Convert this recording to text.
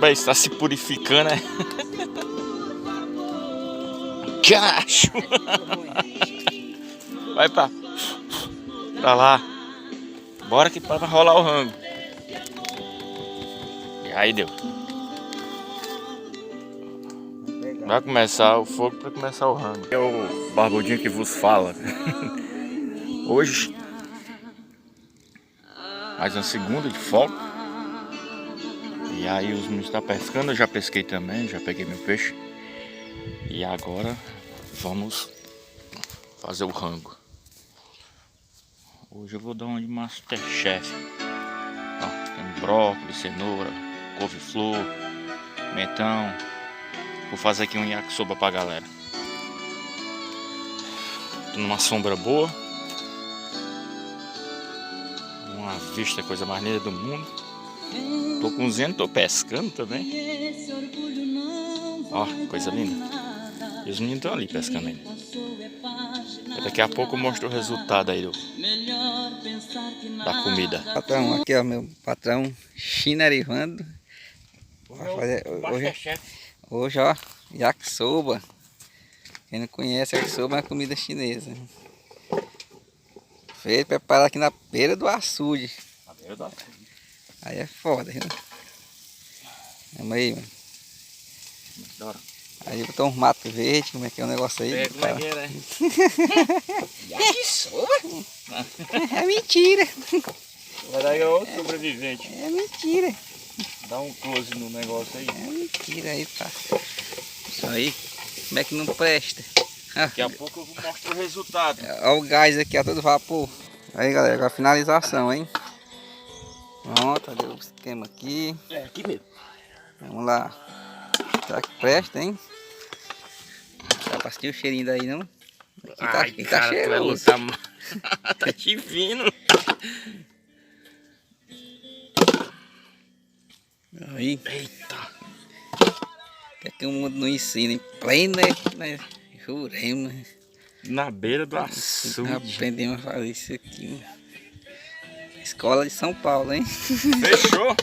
Bem, está se purificando, né? Cacho! Vai pra lá. Bora que vai rolar o rango. E aí deu. Vai começar o fogo para começar o rango. É o Barbudinho que vos fala. Hoje, mais uma segunda de folga. E aí os meninos estão pescando, eu já pesquei também, já peguei meu peixe. E agora vamos fazer o rango. Hoje eu vou dar uma de Masterchef. Ó, tem brócolis, cenoura, couve-flor, pimentão. Vou fazer aqui um yakisoba pra galera. Tô numa sombra boa. Uma vista, coisa mais linda do mundo. Tô cozinhando, tô pescando também. Ó, coisa linda. E os meninos estão ali pescando ainda. Daqui a pouco eu mostro o resultado aí da comida. Patrão, aqui ó, meu patrão Chinarivando. Hoje ó, yakisoba. Quem não conhece, yakisoba é uma comida chinesa. Feito, preparado aqui na beira do açude. Na beira do açude. Aí é foda, viu? Vamos aí, mano. Aí botou uns matos verdes, como é que é o negócio aí? Como é que é, né? Yakisoba? É mentira. Vai dar igual o sobrevivente. É mentira. Dá um close no negócio aí. É mentira aí, tá? Isso aí, como é que não presta? Daqui a pouco eu vou mostrar o resultado. Olha o gás aqui, a todo vapor. Aí galera, agora a finalização, hein? Pronto, deu o esquema aqui. É, aqui mesmo. Vamos lá. Será que presta, hein? Dá pra sentir o cheirinho daí, não? Aqui tá cheiroso. Tá divino. Aí. Eita. Quer que o mundo não ensina em pleno, né? Juremos. Na beira do açude. Aprendemos a fazer isso aqui. Escola de São Paulo, hein? Fechou.